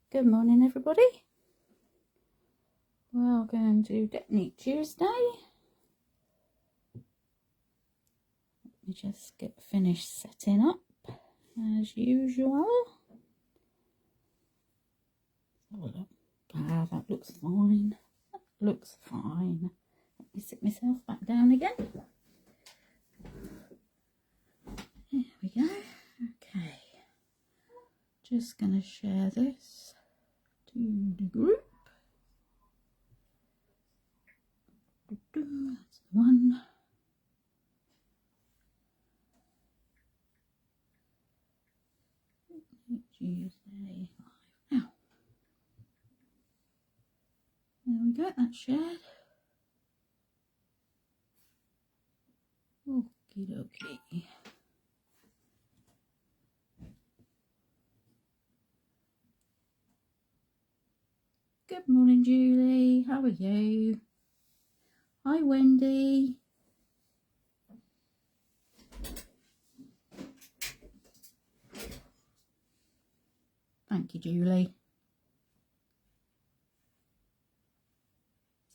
Good morning, everybody. Welcome to Technique Tuesday. Let me just get finished setting up as usual. Ah, that looks fine. That looks fine. Let me sit myself back down again. There we go. Okay. Just going to share this to the group. That's the one. Tuesday live. Now, there we go. That's shared. Okie dokie. Good morning, Julie. How are you? Hi, Wendy. Thank you, Julie.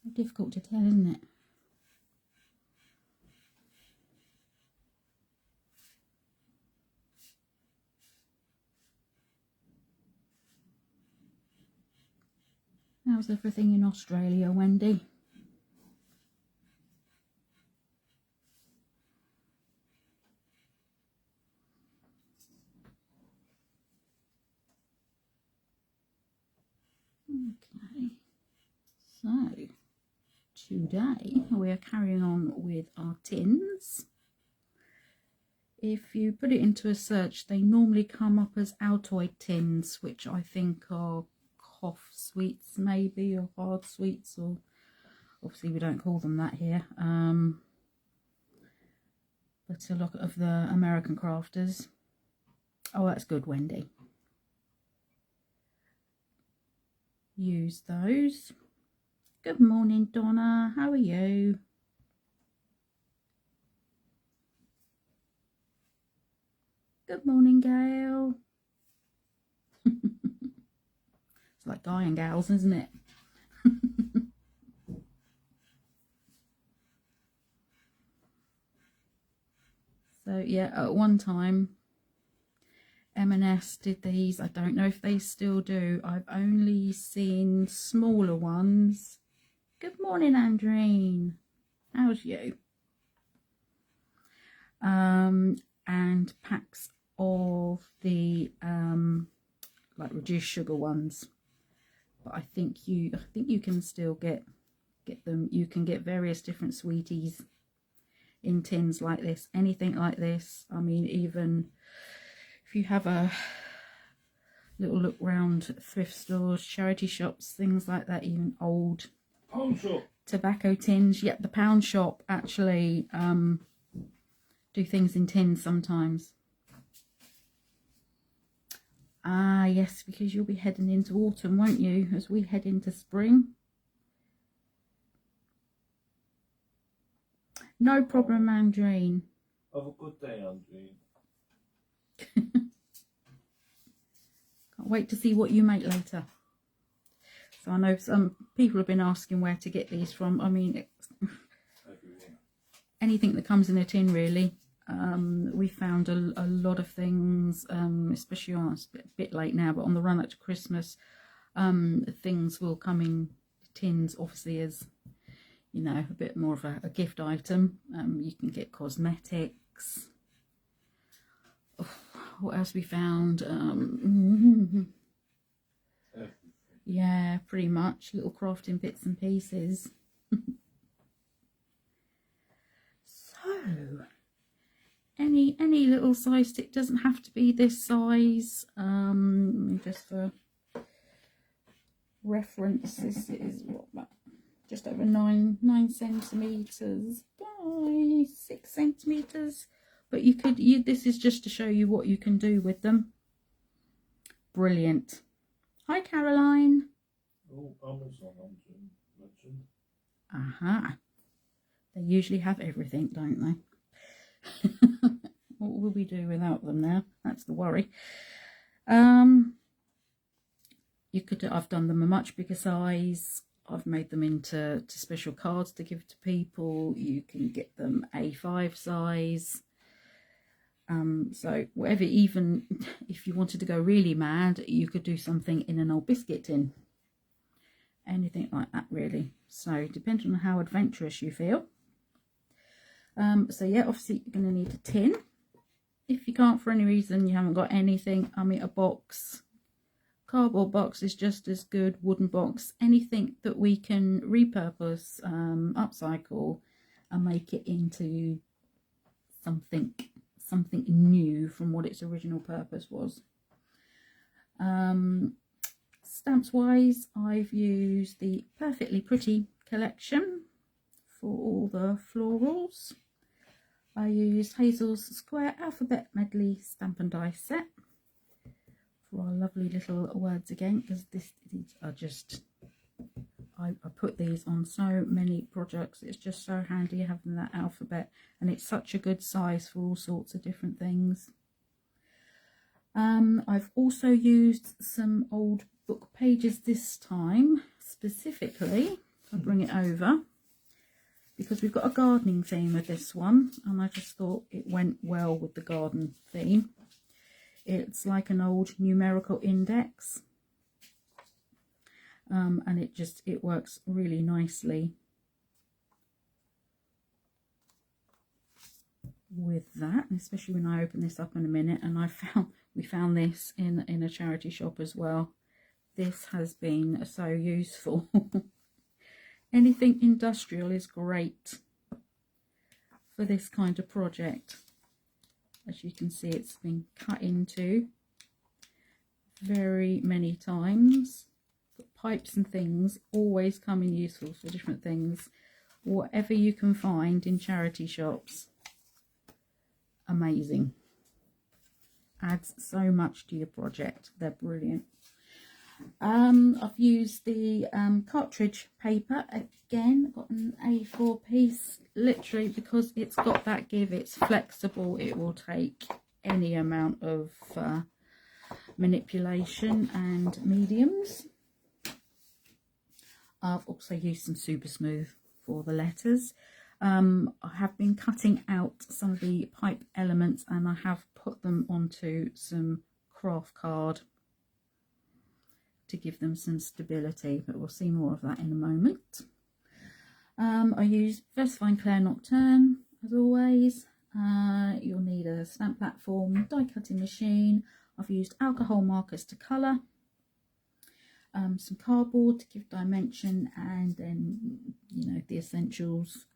So difficult to tell, isn't it? How's everything in Australia, Wendy? Okay, so today we are carrying on with our tins. If you put it into a search, they normally come up as Altoid tins, which I think are cough sweets maybe, or hard sweets, or obviously we don't call them that here. But a lot of the American crafters. Oh, that's good, Wendy. Use those. Good morning, Donna. How are you? Good morning, Gail. It's like guy and gals, isn't it? So yeah, at one time M&S did these. I don't know if they still do. I've only seen smaller ones. Good morning, Andreen. How's you? And packs of the like reduced sugar ones. But I think you can still get them. You can get various different sweeties in tins like this, anything like this. I mean, even if you have a little look round thrift stores, charity shops, things like that, even old pound shop tobacco tins. Yep, the pound shop actually do things in tins sometimes. Ah, yes, because you'll be heading into autumn, won't you, as we head into spring. No problem, Andreen. Have a good day, Andreen. Can't wait to see what you make later. So I know some people have been asking where to get these from. I mean, anything that comes in a tin, really. We found a lot of things, especially on, it's a bit late now, but on the run up to Christmas, things will come in tins, obviously, as you know, a bit more of a gift item. You can get cosmetics. Oh, what else we found? Yeah, pretty much little crafting bits and pieces. So any little size stick, doesn't have to be this size. Just for reference, this is what, just over 9 centimeters by 6 centimeters. But this is just to show you what you can do with them. Brilliant. Hi, Caroline. Oh, Amazon, mentioned. Aha. They usually have everything, don't they? What will we do without them now? That's the worry. I've done them a much bigger size. I've made them into special cards to give to people. You can get them A5 size. So whatever, even if you wanted to go really mad, you could do something in an old biscuit tin. Anything like that, really. So depending on how adventurous you feel. So yeah, obviously you're going to need a tin. If you can't, for any reason, you haven't got anything, I mean, a box, cardboard box is just as good, wooden box, anything that we can repurpose, upcycle, and make it into something new from what its original purpose was. Stamps wise, I've used the Perfectly Pretty collection for all the florals. I used Hazel's Square Alphabet Medley Stamp and Die set for our lovely little words again, because these are just, I put these on so many projects. It's just so handy having that alphabet, and it's such a good size for all sorts of different things. I've also used some old book pages this time, specifically, I'll bring it over, because we've got a gardening theme with this one, and I just thought it went well with the garden theme. It's like an old numerical index, and it works really nicely with that, and especially when I open this up in a minute. And we found this in a charity shop as well. This has been so useful. Anything industrial is great for this kind of project. As you can see, it's been cut into very many times. But pipes and things always come in useful for different things. Whatever you can find in charity shops, amazing. Adds so much to your project. They're brilliant. I've used the cartridge paper again. Got an A4 piece, literally because it's got that give. It's flexible. It will take any amount of manipulation and mediums. I've also used some super smooth for the letters. I have been cutting out some of the pipe elements, and I have put them onto some craft card to give them some stability, but we'll see more of that in a moment. I use Versafine Clair Nocturne as always. You'll need a stamp platform, die cutting machine. I've used alcohol markers to colour, some cardboard to give dimension, and then, you know, the essentials: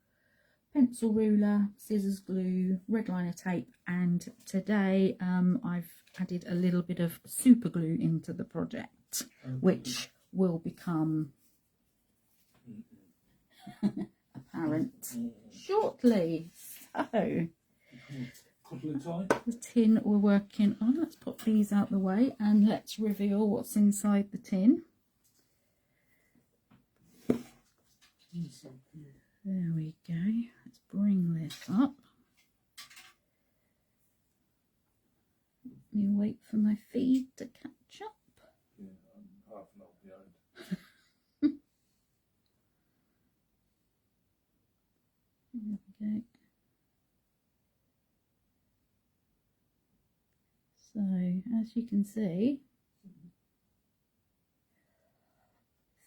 pencil ruler, scissors, glue, red liner tape, and today I've added a little bit of super glue into the project, which will become apparent shortly. So the tin we're working on, let's put these out the way and let's reveal what's inside the tin. There we go. Let's bring this up. Let me wait for my feed to catch up. Yeah, I'm half an hour behind. There we go. So, as you can see,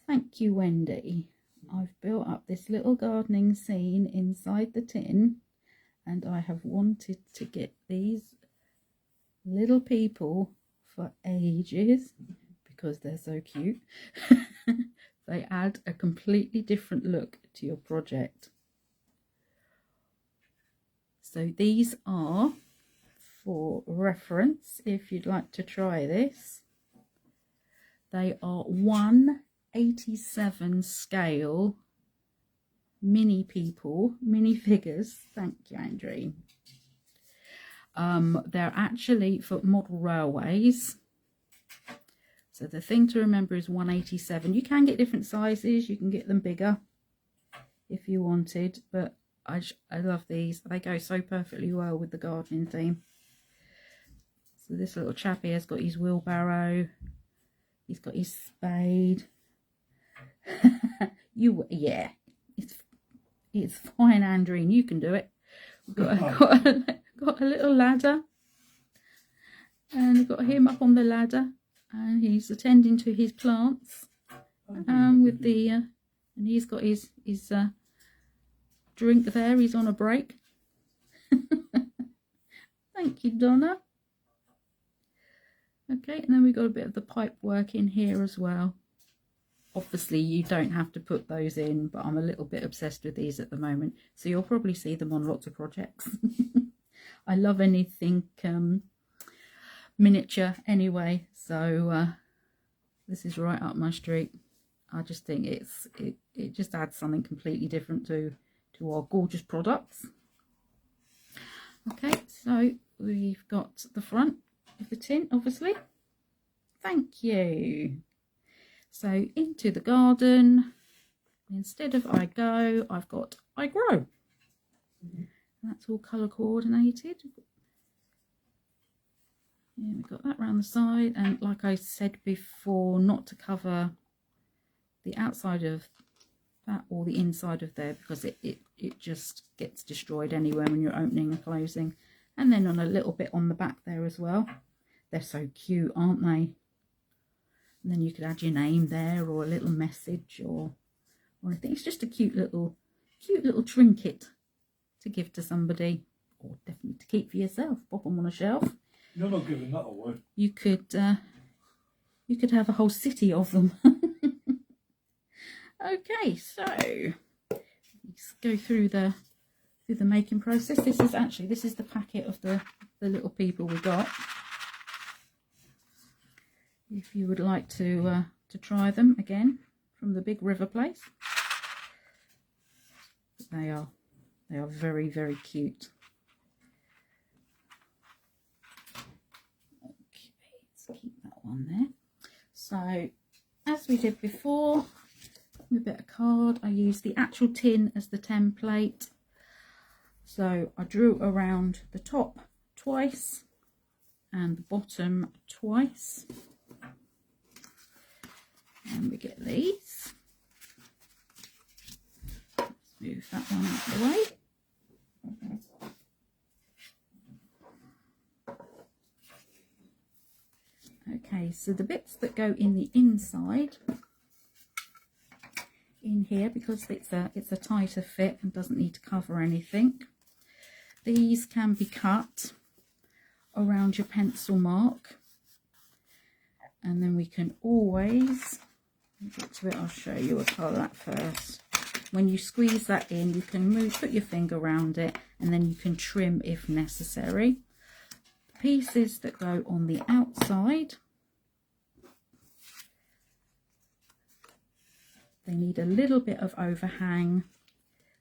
thank you, Wendy. I've built up this little gardening scene inside the tin, and I have wanted to get these little people for ages because they're so cute. They add a completely different look to your project. So these are, for reference, if you'd like to try this, they are 1/87 scale mini people, mini figures. Thank you, Andrew. They're actually for model railways. So the thing to remember is 1/87. You can get different sizes. You can get them bigger if you wanted, but I love these. They go so perfectly well with the gardening theme. So this little chap here has got his wheelbarrow, He's got his spade. Yeah, it's fine, Andreen. You can do it. We've got a little ladder, and we've got him up on the ladder, and he's attending to his plants. With the and he's got his drink there. He's on a break. Thank you, Donna. Okay, and then we've got a bit of the pipe work in here as well. Obviously you don't have to put those in, but I'm a little bit obsessed with these at the moment, so you'll probably see them on lots of projects. I love anything miniature anyway, so this is right up my street. I just think it just adds something completely different to our gorgeous products. Okay, so we've got the front of the tin, obviously. Thank you. So into the garden, instead of I go, I've got I grow. That's all colour coordinated. Yeah, we've got that around the side, and like I said before, not to cover the outside of that or the inside of there, because it just gets destroyed anywhere when you're opening and closing. And then on a little bit on the back there as well. They're so cute, aren't they? And then you could add your name there, or a little message, or I think it's just a cute little trinket to give to somebody, or definitely to keep for yourself. Pop them on a shelf. You're not giving that away. You could have a whole city of them. Okay, so let's go through the making process. This is the packet of the little people we got. If you would like to try them again from the Big River place, they are very, very cute. Okay, let's keep that one there. So as we did before, a bit of card, I used the actual tin as the template. So I drew around the top twice and the bottom twice. And we get these. Let's move that one out of the way. Okay, so the bits that go in the inside, in here, because it's a tighter fit and doesn't need to cover anything, these can be cut around your pencil mark, and then we can always get to it. I'll show you a colour that first. When you squeeze that in, you can put your finger around it, and then you can trim if necessary. The pieces that go on the outside, they need a little bit of overhang,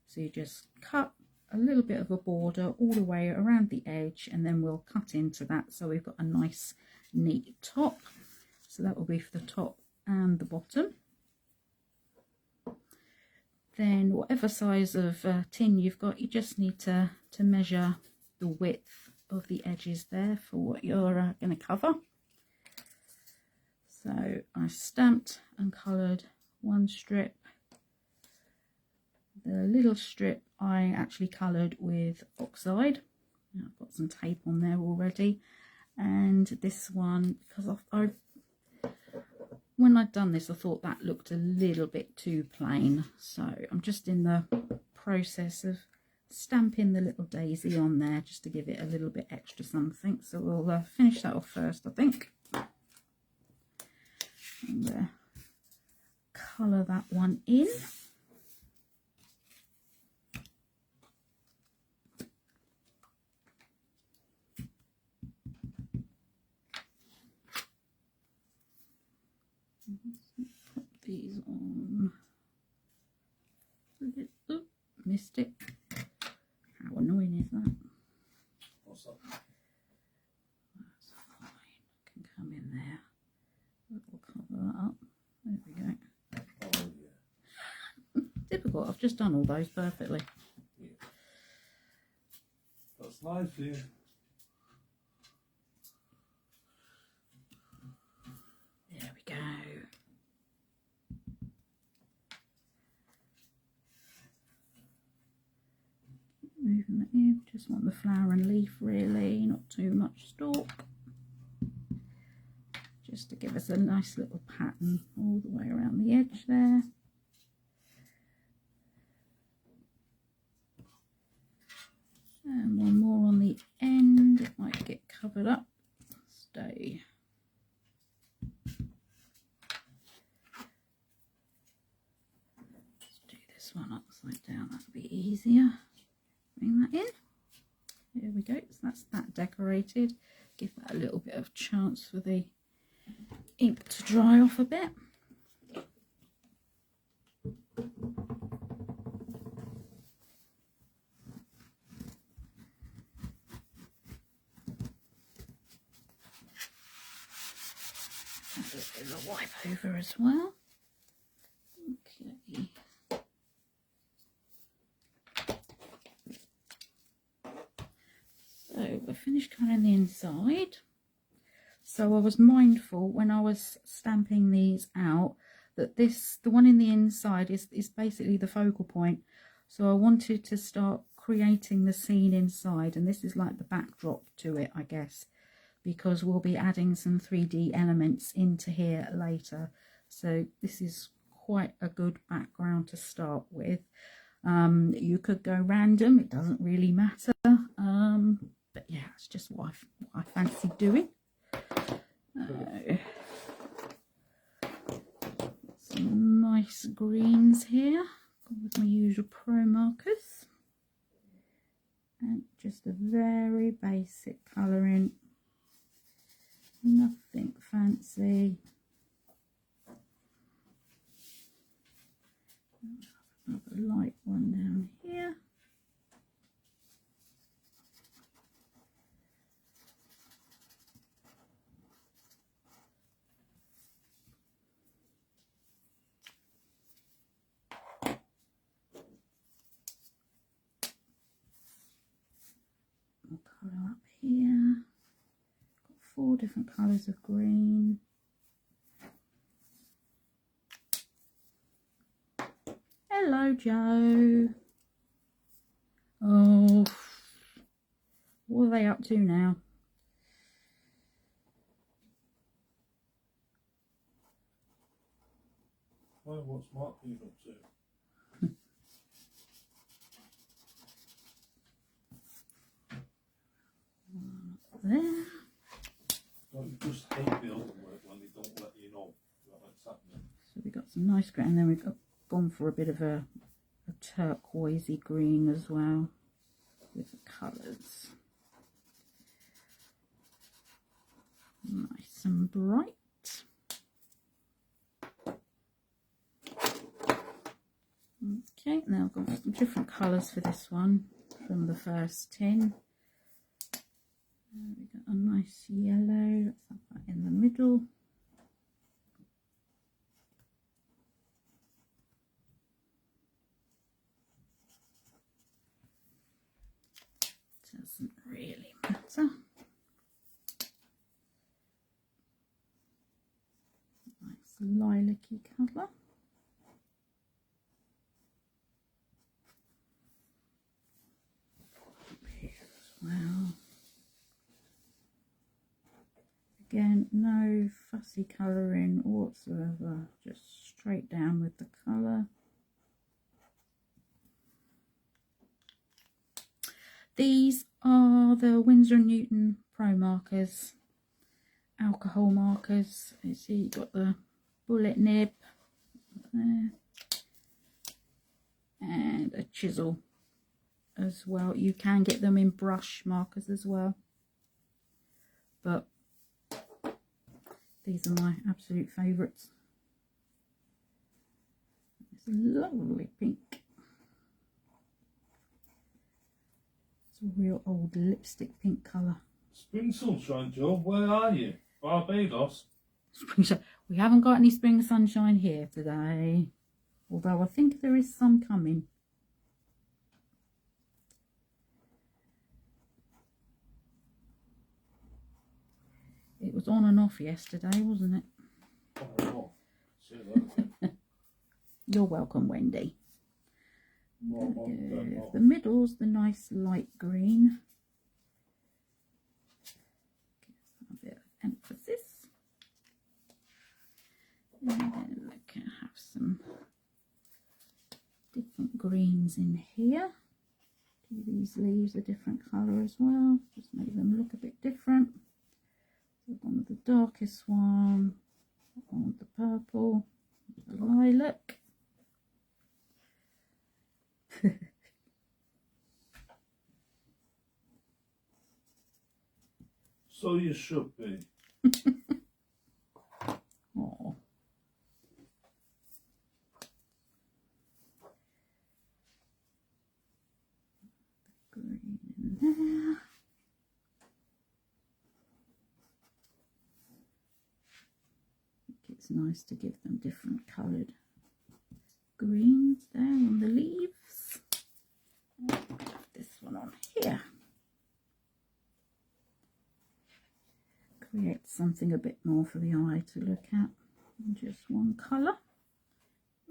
so you just cut a little bit of a border all the way around the edge, and then we'll cut into that so we've got a nice neat top. So that will be for the top and the bottom. Then whatever size of tin you've got, you just need to measure the width of the edges there for what you're going to cover. So I stamped and coloured one strip. The little strip I actually coloured with oxide. I've got some tape on there already, and this one, because when I'd done this, I thought that looked a little bit too plain, so I'm just in the process of stamping the little daisy on there just to give it a little bit extra something. So we'll finish that off first, I think, and colour that one in. Put these on. Oh, missed it. How annoying is that? What's that? That's fine. Can come in there. We'll cover that up. There we go. Oh yeah. Typical. I've just done all those perfectly. Yeah. That's nice, yeah. There we go. you just want the flower and leaf really, not too much stalk. Just to give us a nice little pattern all the way around the edge there. And one more on the end, it might get covered up. Stay. Let's do this one upside down, that'll be easier. Bring that in. There we go, so that's that decorated. Give that a little bit of chance for the ink to dry off a bit. A little bit of a wipe over as well. Okay. So we're finished colouring the inside. So I was mindful when I was stamping these out that the one in the inside is basically the focal point. So I wanted to start creating the scene inside, and this is like the backdrop to it, I guess, because we'll be adding some 3D elements into here later. So this is quite a good background to start with. You could go random, it doesn't really matter. But yeah, it's just what I fancy doing. Some nice greens here with my usual pro markers, and just a very basic colouring, nothing fancy. Another light one down here. Colour up here. Got 4 different colours of green. Hello, Joe. Oh, what are they up to now? Well, what's Mark been up to? There. Don't you just hate building work when they don't let you know what's happening? So we got some nice green, and then we've gone for a bit of a turquoisey green as well with the colours. Nice and bright. Okay, now I've got some different colours for this one from the first tin. We got a nice yellow, let's have that in the middle. Doesn't really matter. Nice lilac-y colour. Here as well. Again, no fussy colouring whatsoever, just straight down with the colour. These are the Winsor & Newton Pro markers, alcohol markers. You see you've got the bullet nib there and a chisel as well. You can get them in brush markers as well, but these are my absolute favourites. It's a lovely pink. It's a real old lipstick pink colour. Spring sunshine, Joe. Where are you? Barbados? We haven't got any spring sunshine here today, although I think there is some coming. It was on and off yesterday, wasn't it? Oh, see that. You're welcome, Wendy. more modern, more. The middle's the nice light green. Gives a bit of emphasis. And then we can have some different greens in here. Do these leaves a different colour as well, just make them look a bit different. So one with the darkest one with the purple, the lilac. So you should be. Oh. Green in there. It's nice to give them different coloured greens there on the leaves. This one on here. Create something a bit more for the eye to look at than just one colour.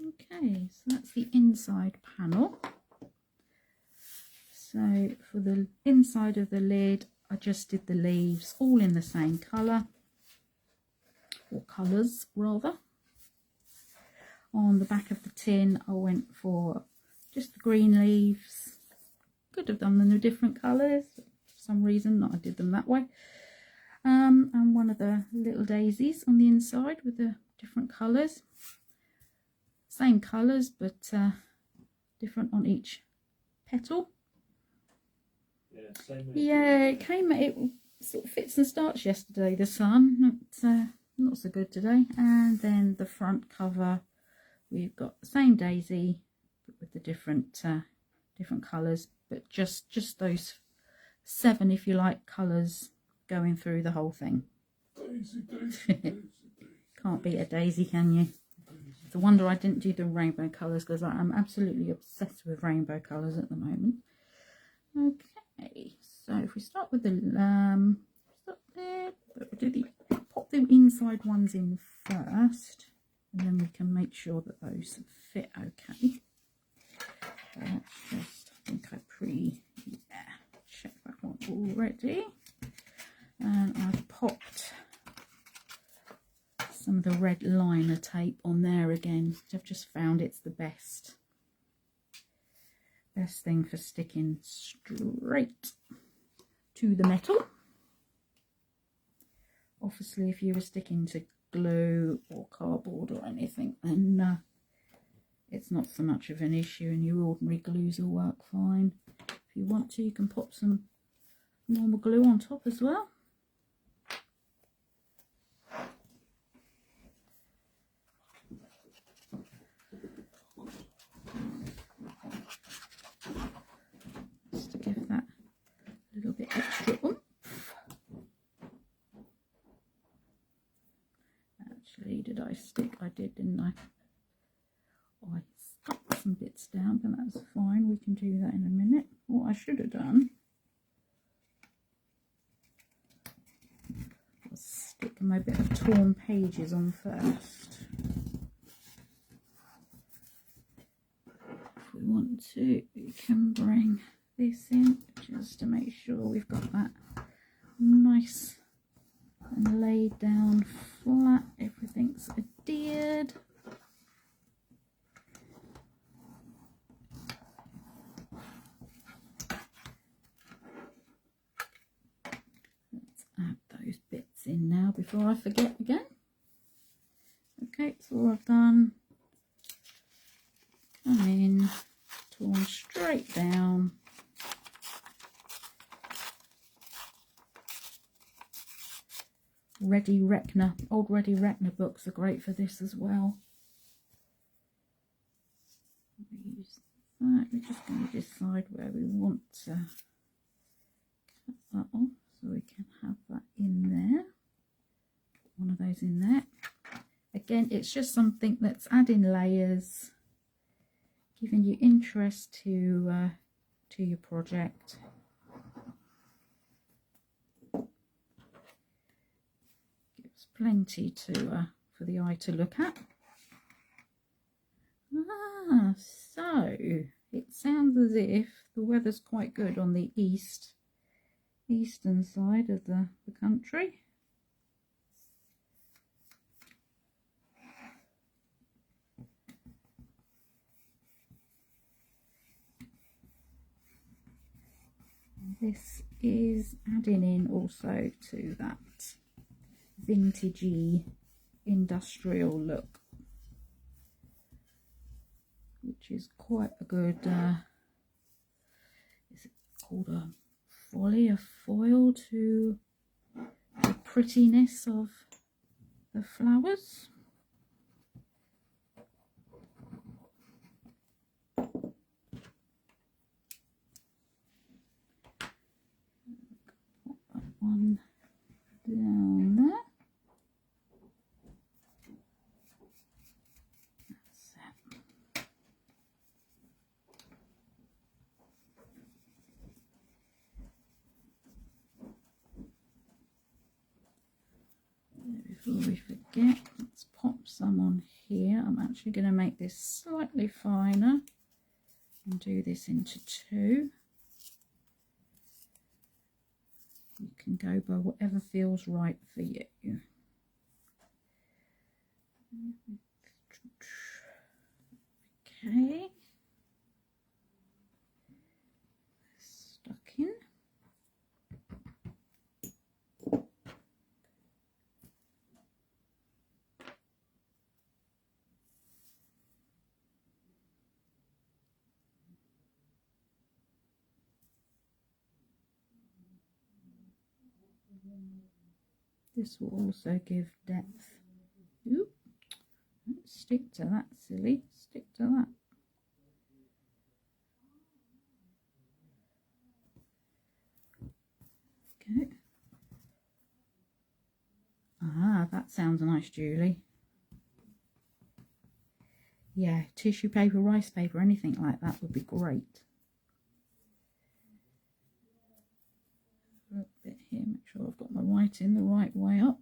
Okay, so that's the inside panel. So for the inside of the lid, I just did the leaves all in the same colour, or colours rather. On the back of the tin, I went for just the green leaves. Could have done them in different colours. For some reason, I did them that way. And one of the little daisies on the inside with the different colours. Same colours, but different on each petal. Yeah, same. Yeah, it sort of fits and starts yesterday, the sun. Not so good today. And then the front cover, we've got the same daisy, but with the different colours, but just those 7, if you like, colours going through the whole thing. Daisy, daisy, daisy. Can't beat a daisy, can you? It's a wonder I didn't do the rainbow colours, because I'm absolutely obsessed with rainbow colours at the moment. Okay, so if we start with the pop the inside ones in first, and then we can make sure that those fit okay. So let's just, I think I checked that one already, and I've popped some of the red liner tape on there again. I've just found it's the best thing for sticking straight to the metal. Obviously, if you were sticking to glue or cardboard or anything, then it's not so much of an issue, and your ordinary glues will work fine. If you want to, you can pop some normal glue on top as well. Just to give that a little bit extra oomph. Actually, did I stick? I did, didn't I? Oh, I stuck some bits down, but that's fine. We can do that in a minute. What I should have done was stick my bit of torn pages on first. If we want to, we can bring this in just to make sure we've got that nice and laid down flat. Everything's adhered. Let's add those bits in now before I forget again. Okay, so all I've done, come in, torn straight down. Old Ready Reckoner books are great for this as well. Use that. We're just going to decide where we want to cut that off so we can have that in there. One of those in there. Again, it's just something that's adding layers, giving you interest to your project. Plenty to for the eye to look at. So it sounds as if the weather's quite good on the eastern side of the country. This is adding in also to that vintagey industrial look, which is quite a good, is it called a foil to the prettiness of the flowers. One down there. That's it. Before we forget, let's pop some on here. I'm actually going to make this slightly finer and do this into two. You can go by whatever feels right for you. Okay. Stuck in. This will also give depth. Oop. Stick to that, silly. Stick to that. Okay. Ah, that sounds nice, Julie. Yeah, tissue paper, rice paper, anything like that would be great. A bit here, make sure I've got my white in the right way up.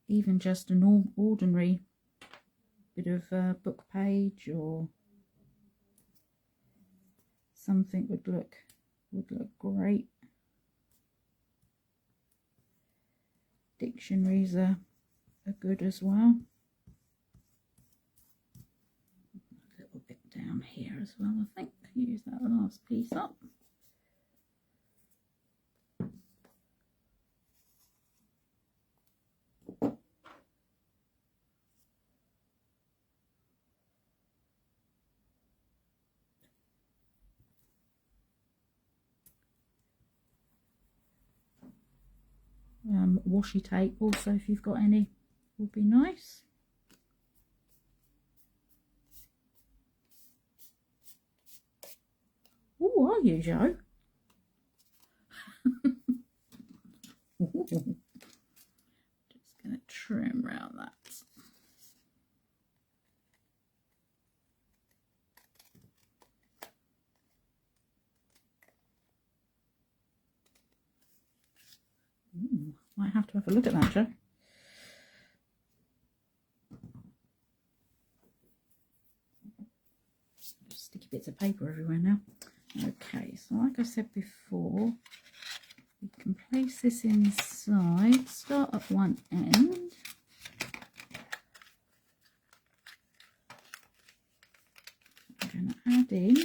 Even just an ordinary bit of book page or something would look great. Dictionaries are good as well. A little bit down here as well, I think. Use that last piece up. Washi tape also, if you've got any, would be nice. Who are you, Joe? Just going to trim around that. Ooh, might have to have a look at that, Joe. Just sticky bits of paper everywhere now. Okay, so like I said before, we can place this inside, start at one end. I'm going to add in,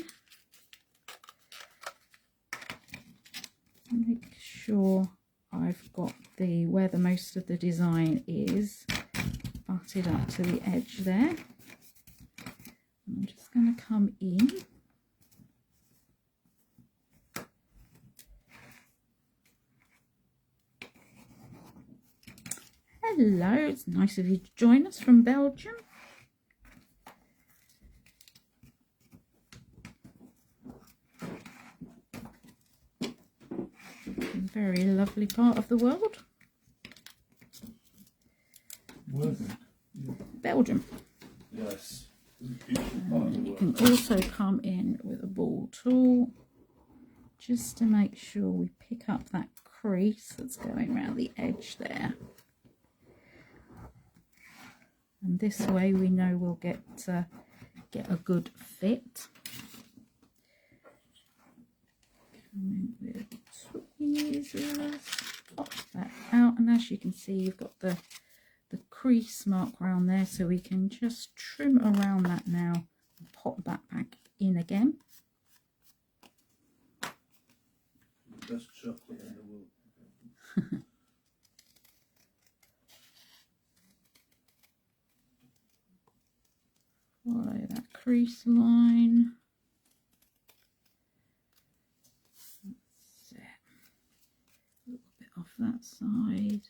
make sure I've got where the most of the design is butted up to the edge there. And I'm just going to come in. Hello, it's nice of you to join us from Belgium. Very lovely part of the world. Where? Belgium. Yes. You can also come in with a ball tool just to make sure we pick up that crease that's going around the edge there. And this way we know we'll get a good fit. Coming with tweezers, pop that out, and as you can see, you've got the crease mark around there, so we can just trim around that now and pop that back in again. Best chocolate in the world. Follow that crease line. That's it. A little bit off that side.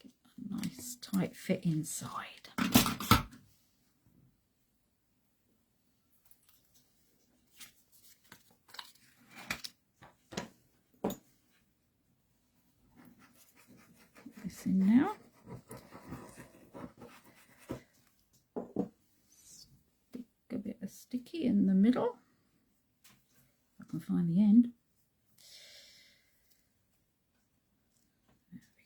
Get a nice tight fit inside. Put this in now. A bit of sticky in the middle, if I can find the end. There we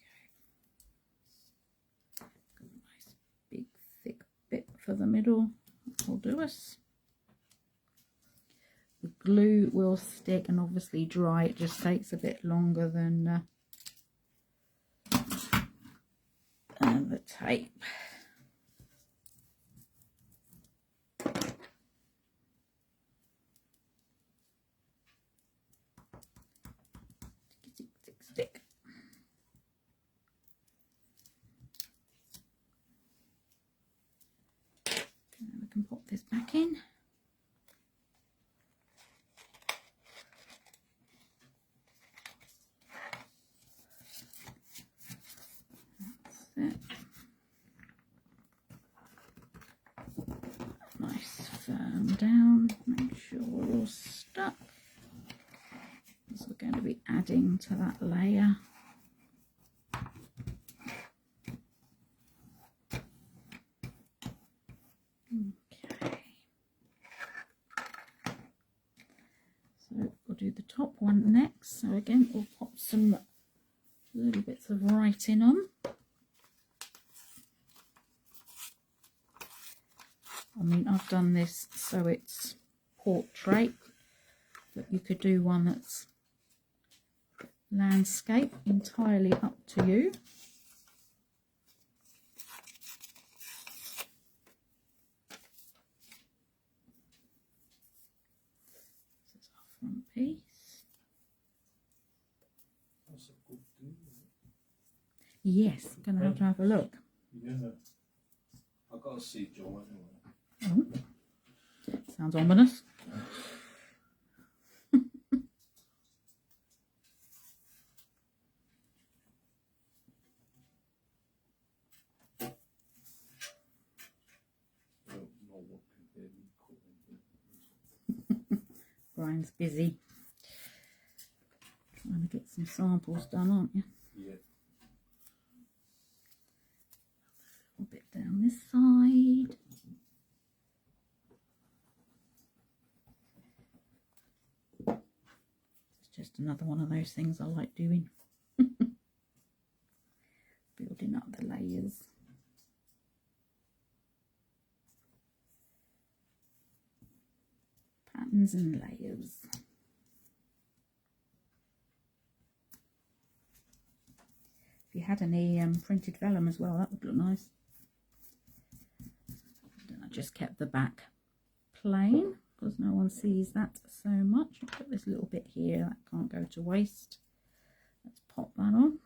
go. Got a nice big thick bit for the middle. That will do us. The glue will stick and obviously dry. It just takes a bit longer than the tape. Stick. And we can pop this back in. That's it. Nice firm down. Make sure we're all stuck. So we're going to be adding to that layer. Okay. So we'll do the top one next. So again, we'll pop some little bits of writing on. I mean, I've done this so it's portrait, but you could do one that's landscape, entirely up to you. This is our front piece. That's a good deal. Yes, I'm going to have a look. Yeah. I've got to see Joe anyway. Oh, sounds ominous. Brian's busy trying to get some samples done, aren't you? Yeah. A little bit down this side. It's just another one of those things I like doing. Building up the layers. Patterns and layers. If you had any printed vellum as well, that would look nice. Then I just kept the back plain because no one sees that so much. I'll put this little bit here, that can't go to waste. Let's pop that on.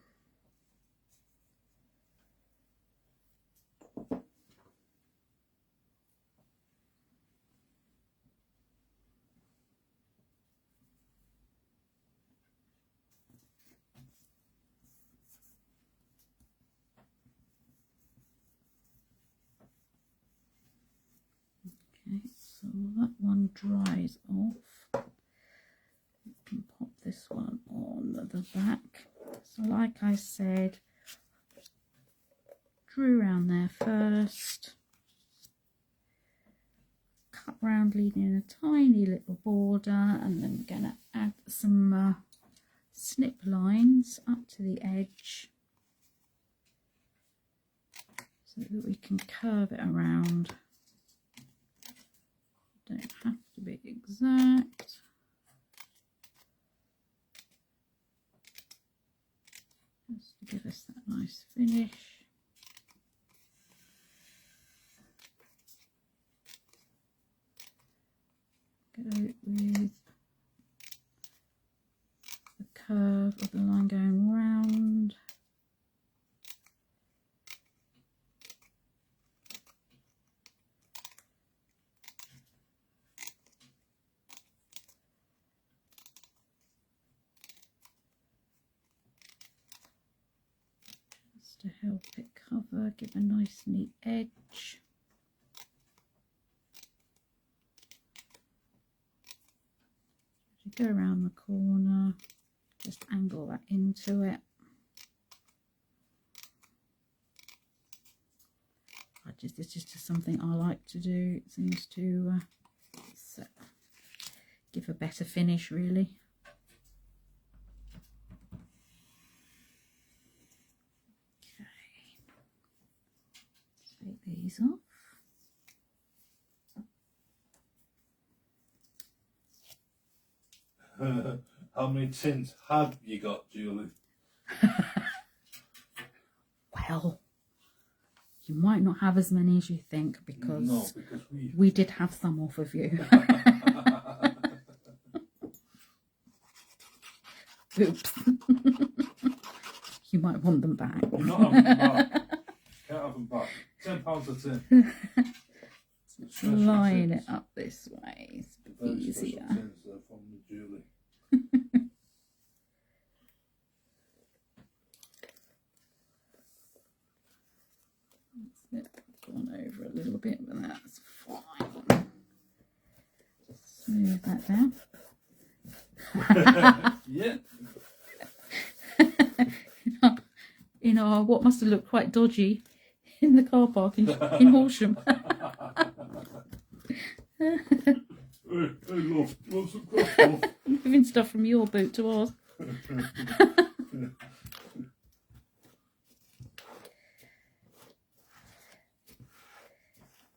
Okay, so that one dries off. You can pop this one on the back. So like I said, drew around there first, cut round leaving a tiny little border, and then we're going to add some snip lines up to the edge so that we can curve it around. Don't have to be exact. Just to give us that nice finish. Go with the curve of the line going round. Just to help it cover, give a nice neat edge. Go around the corner, just angle that into it. It's just something I like to do. It seems to give a better finish, really. Okay, take these off. How many tins have you got, Julie? Well, you might not have as many as you think, because, no, because we did have some off of you. Oops. You might want them back. You're not having them back. Can't have them back. £10 a tin. Let's line it up this way. It's Very easier. special tins there from Julie. It's gone over a little bit, but that's fine. Just smooth that down. Yeah. You know what must have looked quite dodgy in the car park in Horsham. Hey, love, you want some cross off? Moving stuff from your boot to ours.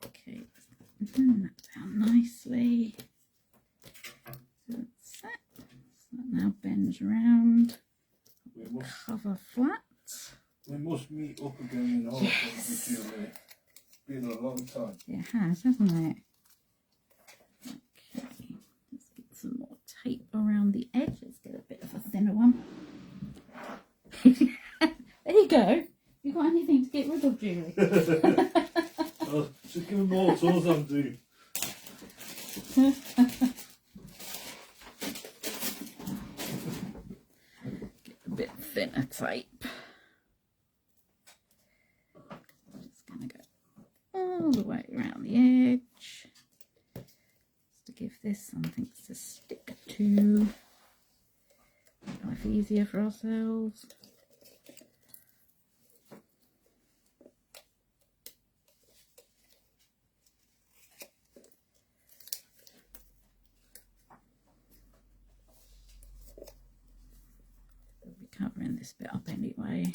Okay, bring that down nicely. That's it. So that now bends round. Cover flat. We must meet up again in Horsham with Julie. It's been a long time. It has, hasn't it? Okay, let's get some more tape around the edge. Let's get a bit of a thinner one. There you go. You got anything to get rid of, Julie? Oh, just give me more toes I'm doing. Get a bit thinner tape. Just going to go all the way around the edge. Just to give this something to stick to. Make life easier for ourselves. We'll be covering this bit up anyway.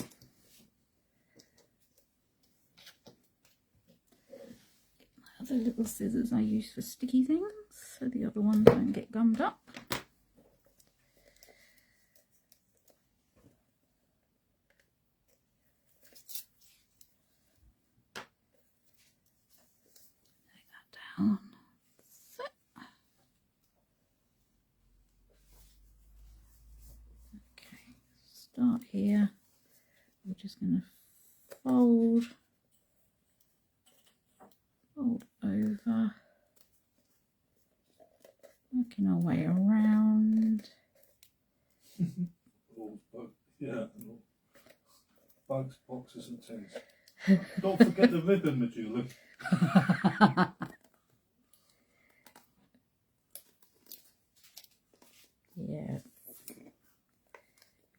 Get my other little scissors I use for sticky things so the other ones don't get gummed up. Take that down. So. Okay, start here. We're just going to fold over, working our way around. Yeah, bags, boxes and tins. Don't forget the ribbon, my Julie. Yes,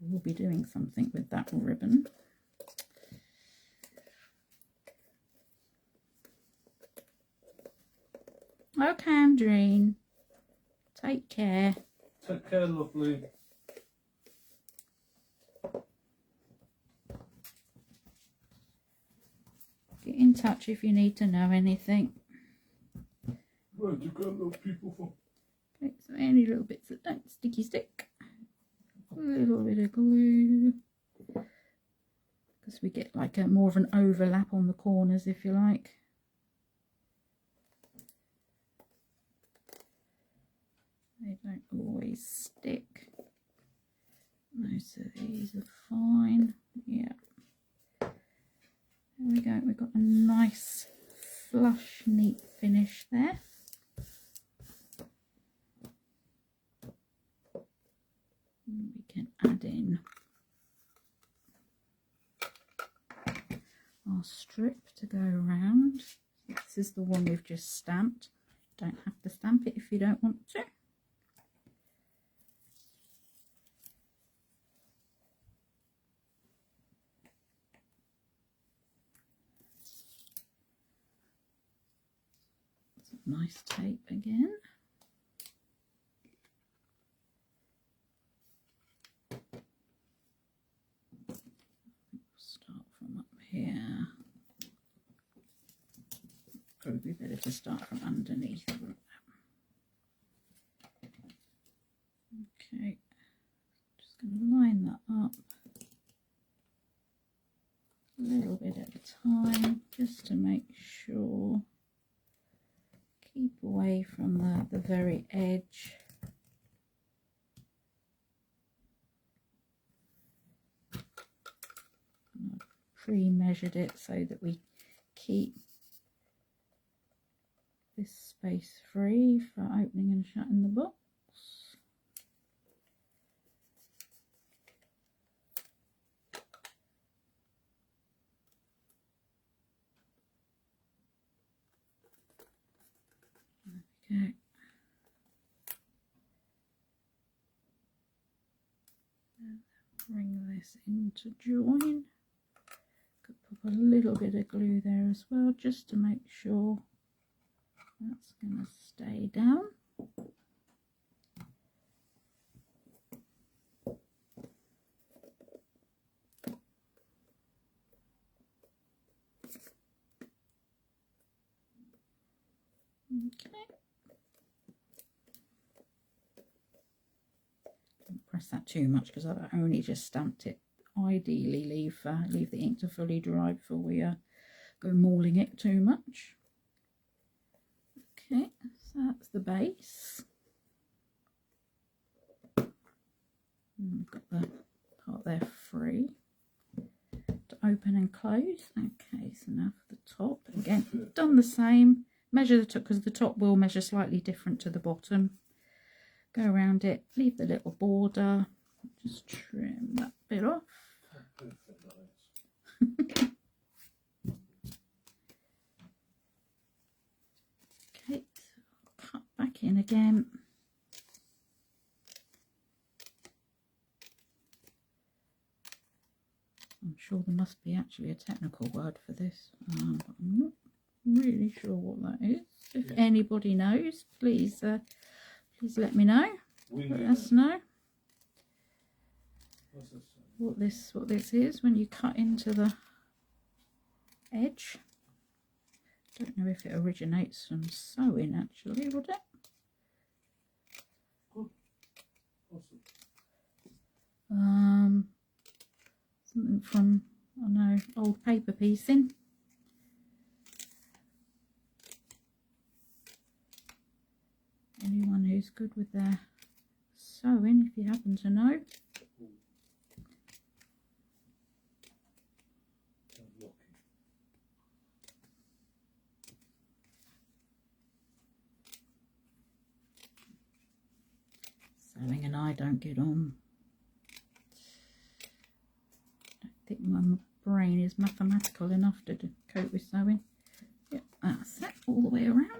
we'll be doing something with that ribbon. Okay, Andreen, take care. Take care, lovely. Get in touch if you need to know anything. Where'd you get little people from? Okay, so any little bits that don't sticky stick. A little bit of glue. Because we get like a more of an overlap on the corners, if you like. They don't always stick. Most of these are fine. Yeah. There we go. We've got a nice, flush, neat finish there. And we can add in our strip to go around. This is the one we've just stamped. Don't have to stamp it if you don't want to. Nice tape again. Start from up here. Probably better to start from underneath. Okay, just going to line that up a little bit at a time, just to make sure. Keep away from the very edge. I've pre-measured it so that we keep this space free for opening and shutting the box. Okay. Bring this into join. Could put a little bit of glue there as well, just to make sure that's going to stay down. Okay. Don't press that too much because I've only just stamped it. Ideally, leave the ink to fully dry before we go mauling it too much. Okay, so that's the base. And we've got the part there free to open and close. Okay, so now for the top. Again, done the same. Measure the top because the top will measure slightly different to the bottom. Go around it, leave the little border, just trim that bit off. Okay, so cut back in again. I'm sure there must be actually a technical word for this, but I'm not really sure what that is. If anybody knows, please please let me know. Let us know what this is when you cut into the edge. Don't know if it originates from sewing actually, would it? Something from, I don't know, old paper piecing. Anyone who's good with their sewing, if you happen to know. Sewing and I don't get on. I don't think my brain is mathematical enough to cope with sewing. Yep, that's it, all the way around.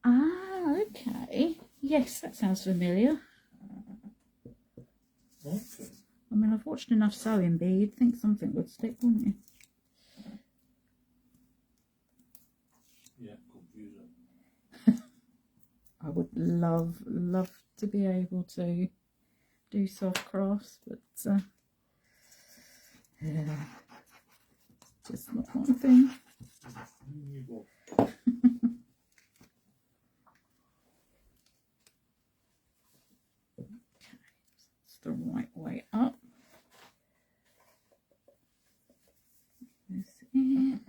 Ah, okay. Yes, that sounds familiar. Okay. I mean, I've watched enough sewing bee, you'd think something would stick, wouldn't you? Yeah, confusing. I would love to be able to do soft crafts, but It's just not my thing. It's the right way up. This in.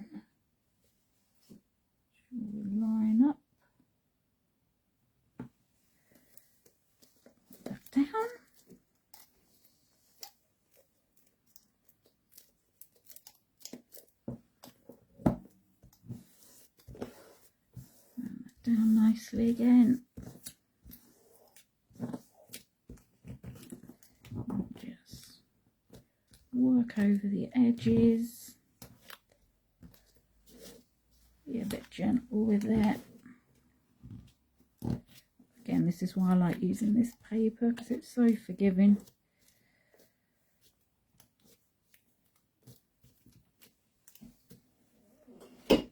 Should line up. That down. And that down nicely again. And just work over the edges. Be a bit gentle with that. Again, this is why I like using this paper, because it's so forgiving. And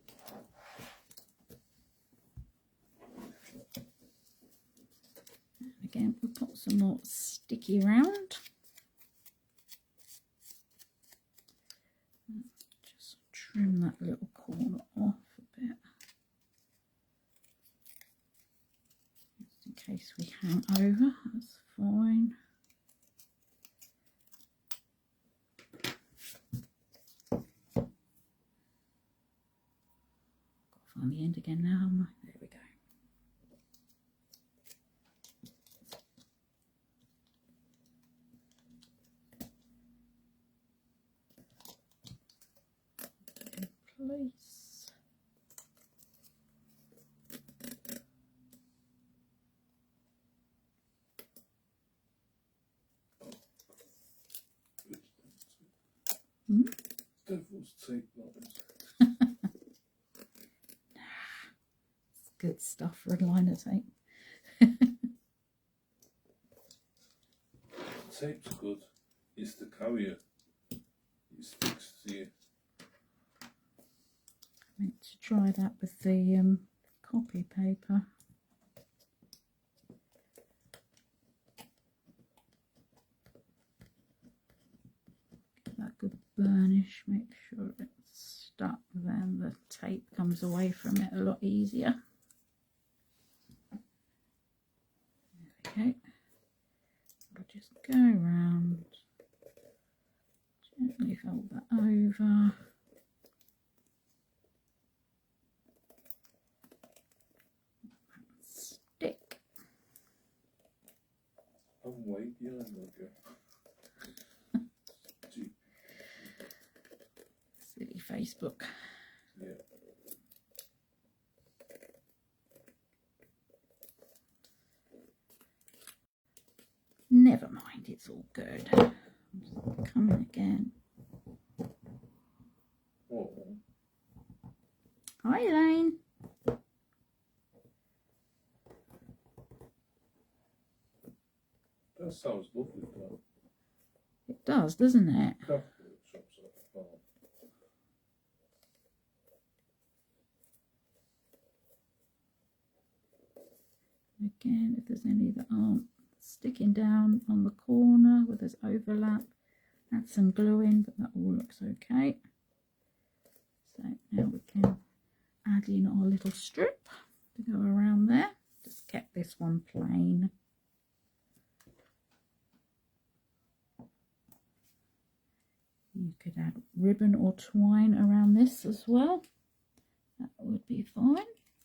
again, we'll put some more sticky round. Just trim that little corner off a bit. Just in case we hang over, that's fine. Got to find the end again now, haven't I? There we go. In place. Devil's tape lines. It's good stuff, red liner tape. Tape's good. It's the carrier. It's fixed here. I meant to try that with the copy paper. Get that good burnish, make sure it's stuck, then the tape comes away from it a lot easier. There we go. I'll just go around, gently fold that over. Stick. I'm way behind Roger. Silly Facebook. Yeah. Never mind, it's all good. I'm just coming again. Oh, Hi, Elaine. that sounds lovely, though. It does, doesn't it? Craft workshops at the farm. Again, if there's any that aren't sticking down on the corner where there's overlap, add some glue in, but that all looks okay. So now we can add in our little strip to go around there. Just kept this one plain. You could add ribbon or twine around this as well. That would be fine.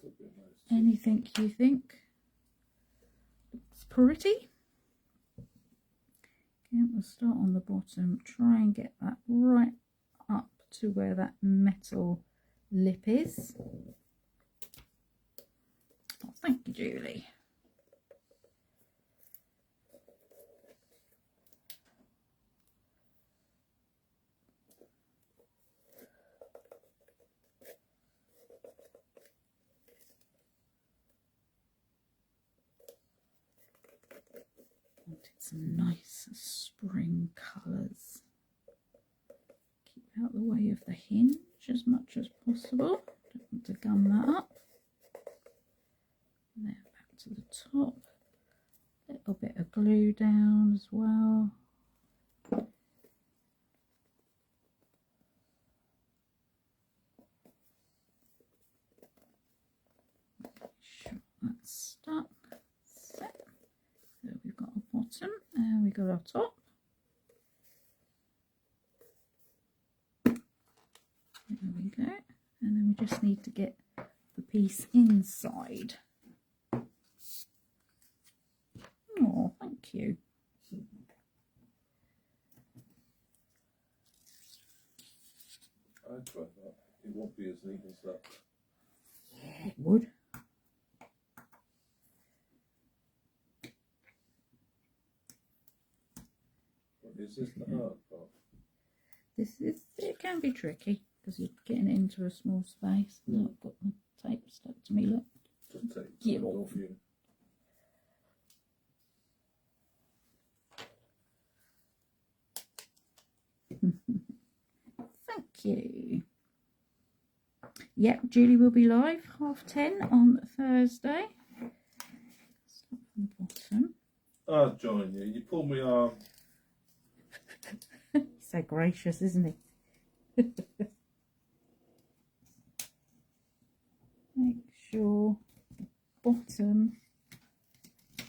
That'd be nice. Anything you think looks pretty. Okay, we'll start on the bottom, try and get that right up to where that metal lip is. Oh, thank you, Julie. Wanted some nice spring colours. Keep out the way of the hinge as much as possible. Don't want to gum that up. There, back to the top. A little bit of glue down as well. that's stuck. So we've got our bottom and we've got our top. There we go. And then we just need to get the piece inside. Oh, thank you. I'd try that. It won't be as neat as that. It would. Is this the hard part? It can be tricky because you're getting it into a small space. Mm. I've got the tape stuck to me, look. Just take Get some off. off you. Thank you. Yep, Julie will be live 10:30 on Thursday. Start from the bottom. I'll join you. You pull my arm. He's so gracious, isn't he? Make sure the bottom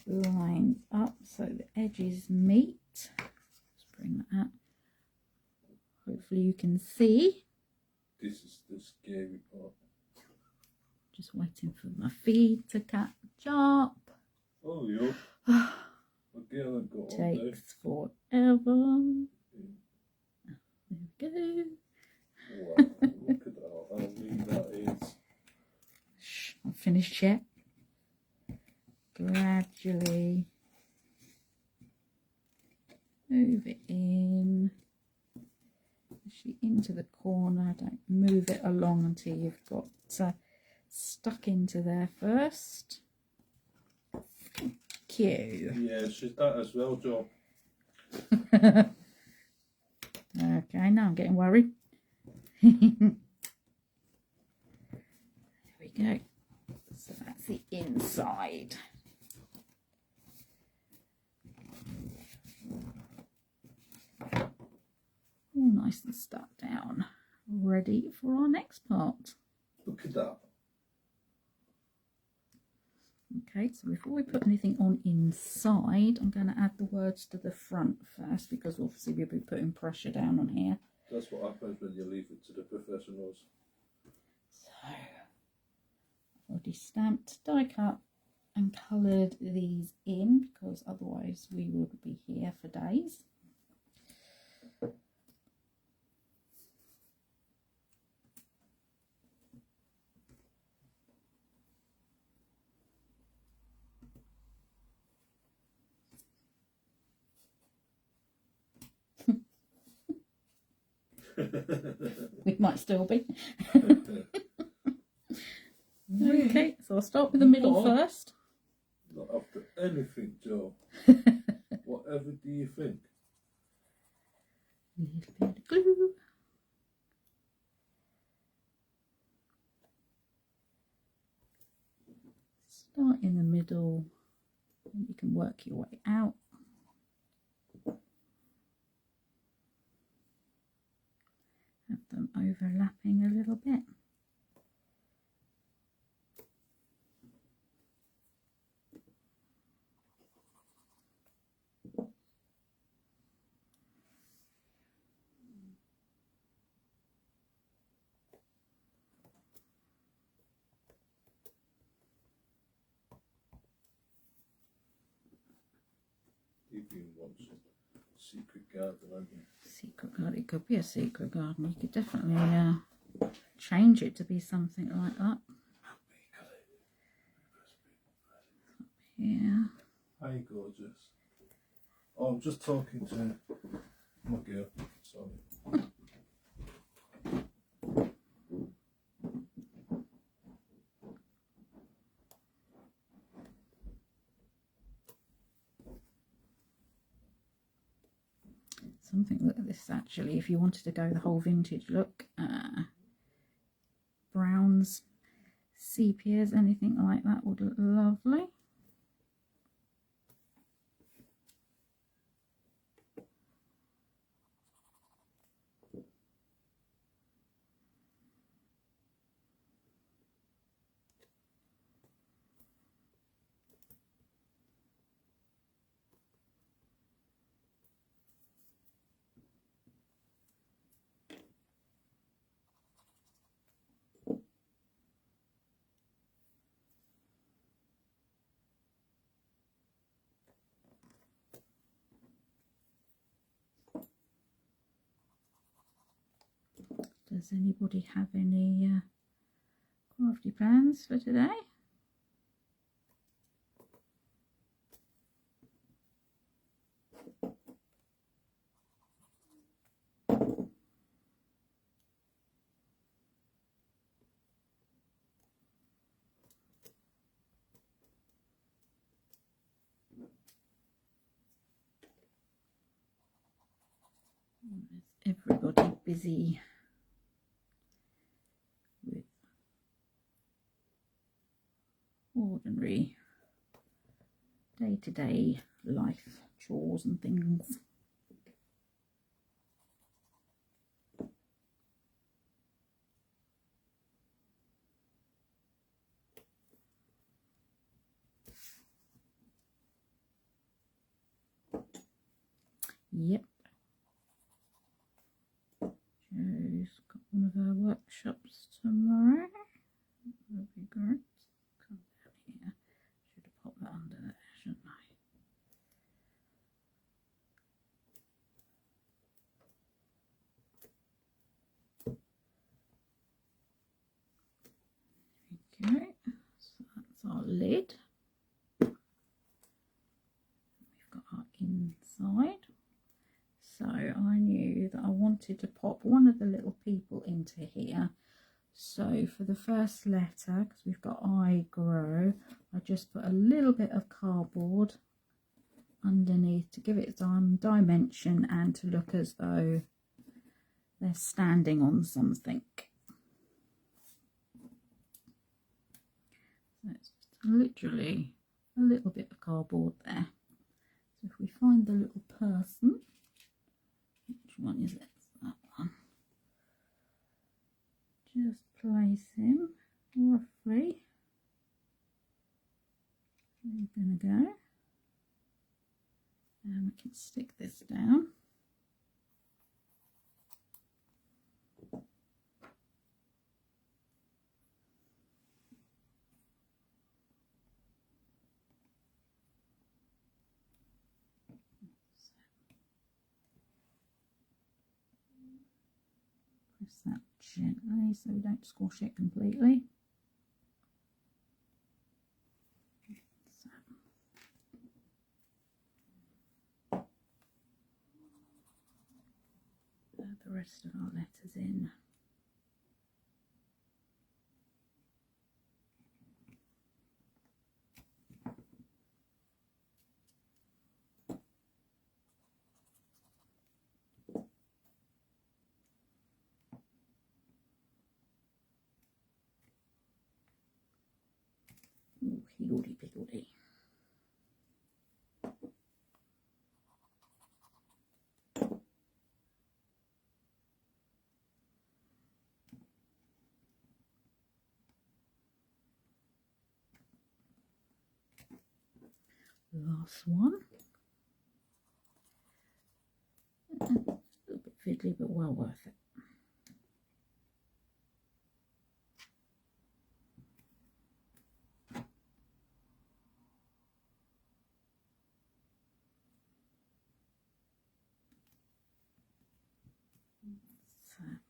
lines up so the edges meet. Let's bring that up. Hopefully you can see. This is the scary part. Just waiting for my feed to catch up. Oh, yo. Again, I've got all day. Takes forever. There we go. Wow, look at that. How neat that is. Shh, not finished yet. Gradually move it in. Actually into the corner. Don't move it along until you've got stuck into there first. Thank you. Yeah, she's that as well, Jo. Okay, now I'm getting worried. There we go. So that's the inside. All nice and stuck down. Ready for our next part. Look at that. Okay, so before we put anything on inside, I'm going to add the words to the front first because obviously we'll be putting pressure down on here. That's what happens when you leave it to the professionals. So, I've already stamped, die cut and coloured these in because otherwise we would be here for days. We might still be. Okay, so I'll start with the middle first. Not after anything, Jo. Whatever do you think? A little bit of glue. Start in the middle, and you can work your way out. Have them overlapping a little bit. You've been watching Secret Garden, haven't you? Secret garden, it could be a secret garden. You could definitely change it to be something like that. Yeah. Hi, gorgeous. Oh, I'm just talking to my girl. Sorry. Something like this actually, if you wanted to go the whole vintage look, browns, sepias, anything like that would look lovely. Does anybody have any crafty plans for today? Is everybody busy with ordinary day-to-day life chores and things? Yep. Jo's got one of her workshops tomorrow. That'll be great. Come down here. Should have popped that under there, shouldn't I? Okay, so that's our lid. We've got our inside. So I knew that I wanted to pop one of the little people into here. So for the first letter, because we've got I grow, I just put a little bit of cardboard underneath to give it some dimension and to look as though they're standing on something. So it's just literally a little bit of cardboard there. So if we find the little person, which one is it? That one. Just place him roughly. We're going to go. And we can stick this down. Press that gently so we don't squash it completely. So. Add the rest of our letters in. Ooh, higgledy-piggledy. Last one. A little bit fiddly, but well worth it.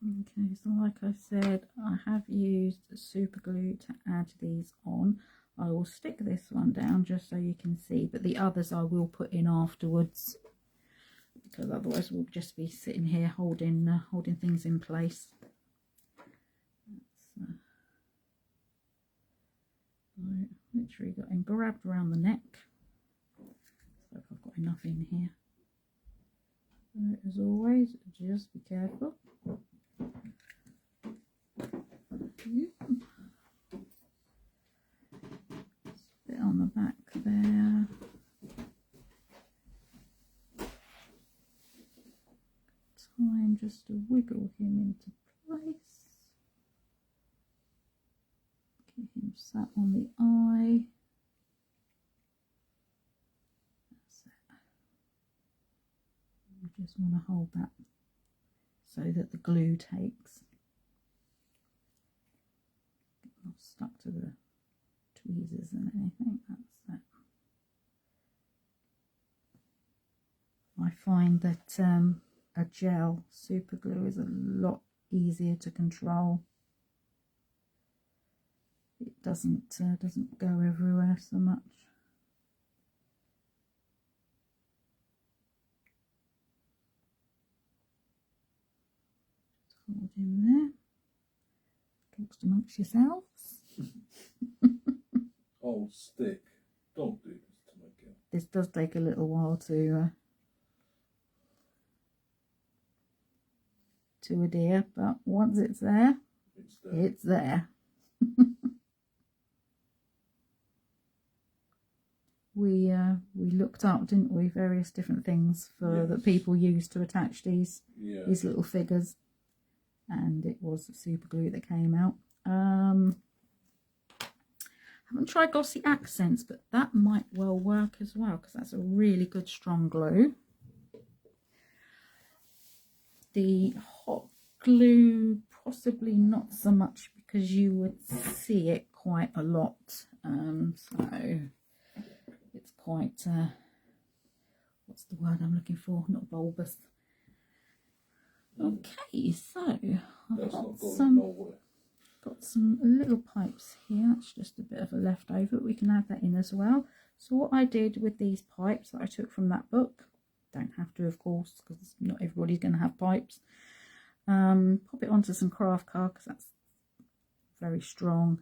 Okay, so like I said, I have used super glue to add these on. I will stick this one down just so you can see, but the others I will put in afterwards, because otherwise we'll just be sitting here holding things in place. That's, I literally got him grabbed around the neck, so if I've got enough in here. So as always, just be careful. Bit on the back there. Time just to wiggle him into place. Get him sat on the eye. That's it. You just want to hold that so that the glue takes. Not stuck to the tweezers and anything. That's it. I find that a gel super glue is a lot easier to control. It doesn't go everywhere so much. Hold him there. Talks amongst yourselves. Oh, stick. Don't do this to my girl. This does take a little while to adhere, but once it's there, it's there. We looked up, didn't we, various different things for that people use to attach these little figures, and it was super glue that came out. Haven't tried glossy accents, but that might well work as well, because that's a really good strong glue. The hot glue, possibly not so much, because you would see it quite a lot. So it's quite, what's the word I'm looking for? Not bulbous. Okay, so I've got some little pipes here. That's just a bit of a leftover. We can add that in as well. So what I did with these pipes that I took from that book, don't have to, of course, because not everybody's going to have pipes. Pop it onto some craft card, because that's very strong.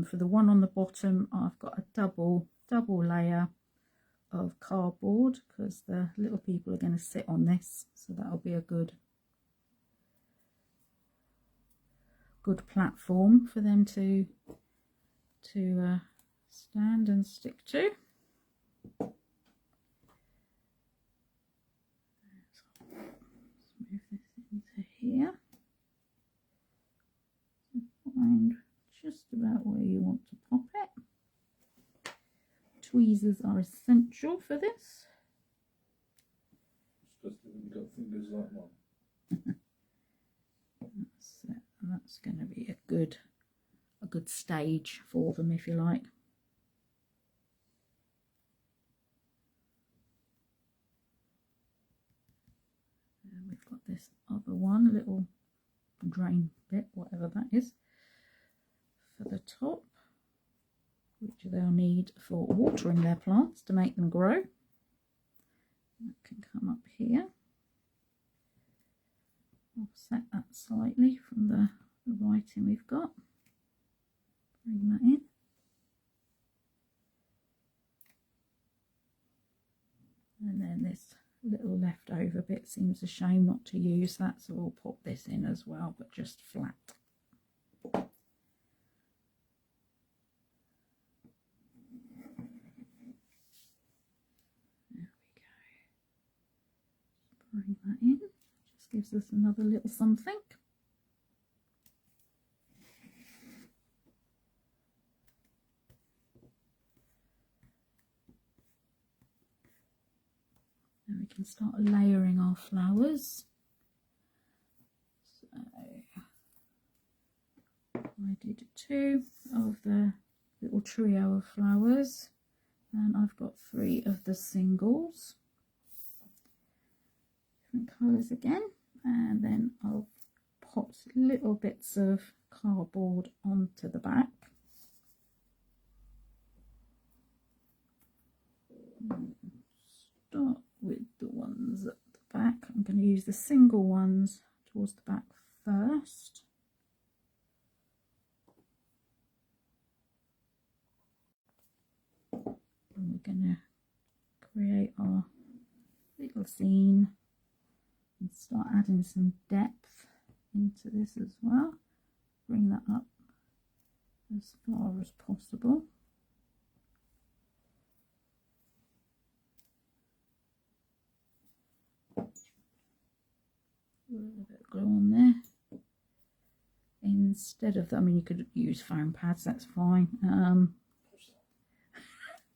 For the one on the bottom, I've got a double layer of cardboard, because the little people are going to sit on this, so that'll be a good platform for them to stand and stick to. Let's move this into here. Find just about where you want to pop it. Tweezers are essential for this. Especially when you've got fingers like mine. That's going to be a good stage for them, if you like. And we've got this other one, little drain bit, whatever that is, for the top, which they'll need for watering their plants to make them grow. That can come up here. Offset that slightly from the writing we've got. Bring that in. And then this little leftover bit, seems a shame not to use that, so we'll pop this in as well, but just flat. There we go. Bring that in. Just gives us another little something. Then we can start layering our flowers. So I did 2 of the little trio of flowers, and I've got 3 of the singles. Different colours again, and then I'll pop little bits of cardboard onto the back. Start with the ones at the back. I'm going to use the single ones towards the back first. And we're going to create our little scene and start adding some depth into this as well. Bring that up as far as possible. A little bit of glue on there. Instead of that, I mean, you could use foam pads, that's fine.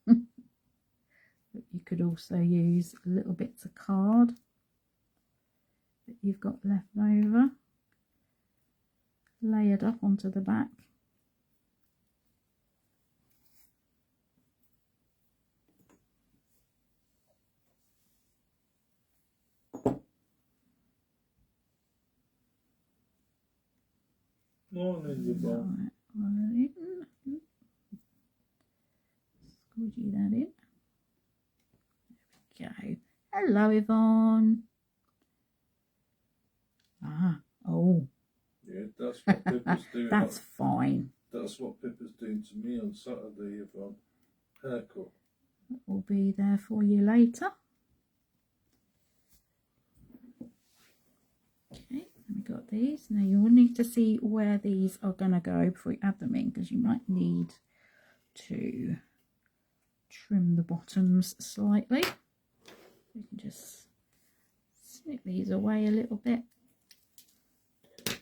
But you could also use little bits of card that you've got left over, layered up onto the back. Morning, Yvonne. Right, squidgy that in. There we go. Hello, Yvonne. Ah, oh. Yeah, that's what Pippa's doing. That's fine. That's what Pippa's doing to me on Saturday, Yvonne. Haircut. Will be there for you later. Okay, we got these. Now you will need to see where these are going to go before you add them in, because you might need to trim the bottoms slightly. You can just snip these away a little bit, and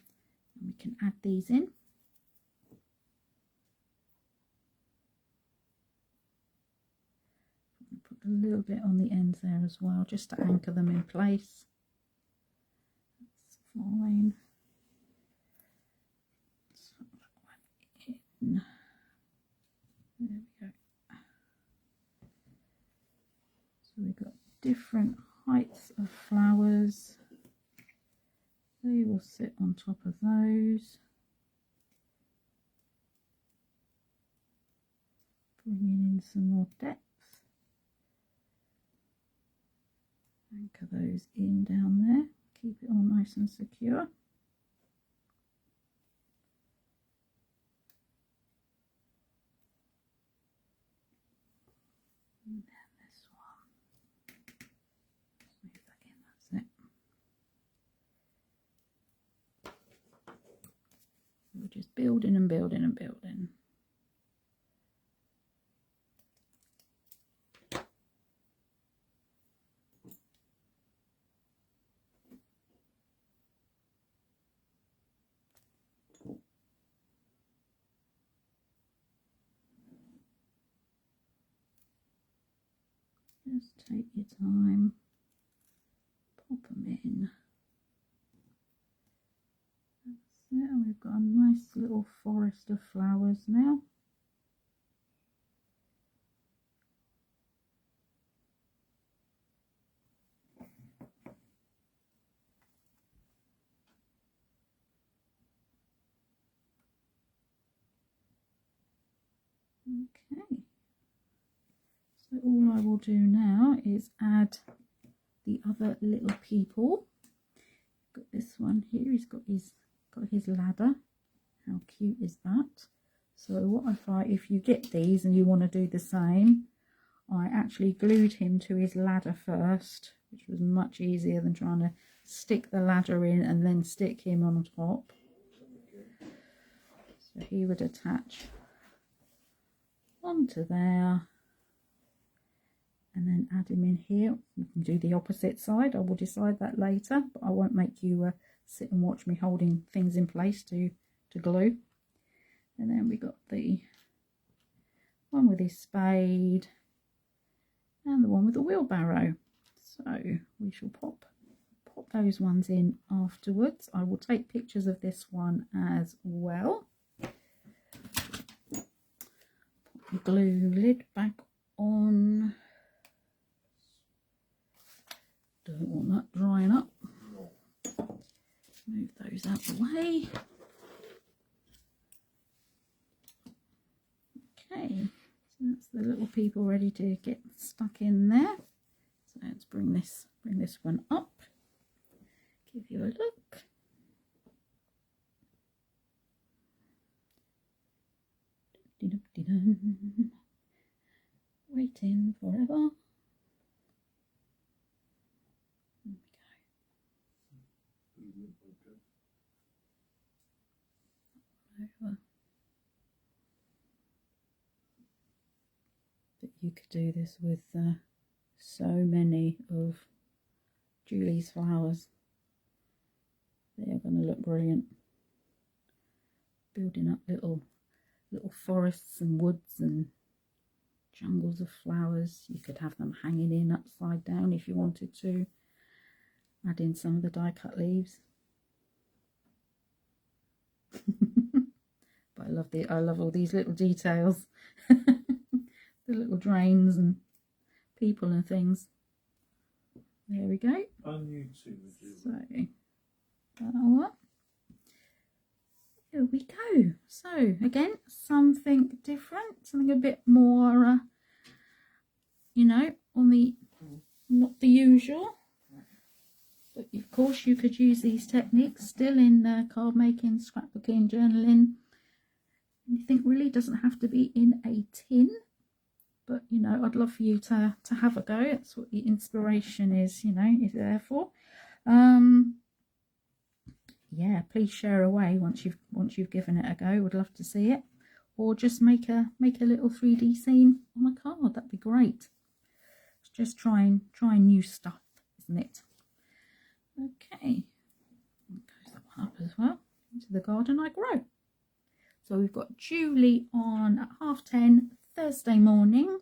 we can add these in. Put a little bit on the ends there as well, just to anchor them in place. That's fine. Let's put that one in. There we go. So we've got different heights of flowers. They will sit on top of those. Bringing in some more depth. Anchor those in down there. Keep it all nice and secure. And then this one. Just move that in, that's it. We're just building and building and building. Just take your time, pop them in. That's it, and we've got a nice little forest of flowers now. Okay. So all I will do now is add the other little people. Got this one here. He's got his ladder. How cute is that? So what I find, if you get these and you want to do the same, I actually glued him to his ladder first, which was much easier than trying to stick the ladder in and then stick him on top. So he would attach onto there. And then add him in here. You can do the opposite side. I will decide that later, but I won't make you sit and watch me holding things in place to glue. And then we got the one with his spade and the one with the wheelbarrow. So we shall pop those ones in afterwards. I will take pictures of this one as well. Put the glue lid back on. Don't want that drying up. Move those out of the way. Okay, so that's the little people ready to get stuck in there. So let's bring this one up. Give you a look. Waiting forever. Over. But you could do this with so many of Julie's flowers. They are going to look brilliant. Building up little forests and woods and jungles of flowers. You could have them hanging in upside down if you wanted to. Add in some of the die cut leaves. But I love all these little details. The little drains and people and things. There we go. On YouTube. So that all up. here we go. So again, something different, something a bit more, you know, on the, not the usual. But of course you could use these techniques still in card making, scrapbooking, journaling. Anything really, doesn't have to be in a tin. But, you know, I'd love for you to have a go. That's what the inspiration is, you know, is there for. Yeah, please share away once you've given it a go. Would love to see it. Or just make a little 3D scene on a card. That'd be great. It's just trying new stuff, isn't it? Okay. Goes that one up as well. Into the garden I grow. So we've got Julie on at 10:30 Thursday morning.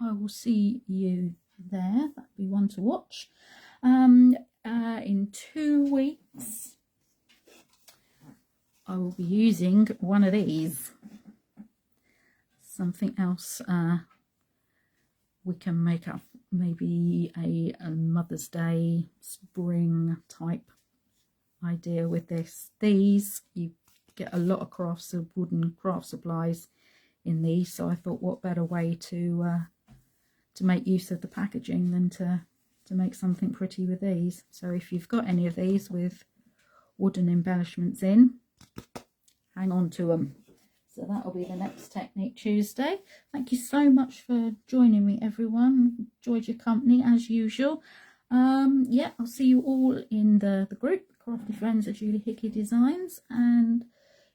I will see you there. That'd be one to watch. In 2 weeks, I will be using one of these. Something else we can make up, maybe a Mother's Day spring type idea with this. These, you get a lot of crafts of wooden craft supplies in these, so I thought what better way to make use of the packaging than to make something pretty with these. So if you've got any of these with wooden embellishments in, hang on to them. So that'll be the next Technique Tuesday. Thank you so much for joining me, everyone. Enjoyed your company as usual. Yeah, I'll see you all in the group, Crafty Friends at Julie Hickey Designs, and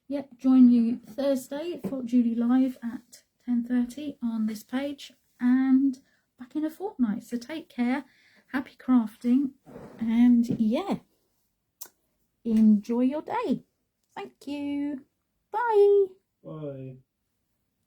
yeah, join you Thursday for Julie Live at 10:30 on this page, and back in a fortnight. So take care, happy crafting, and yeah, enjoy your day. Thank you. Bye. Bye.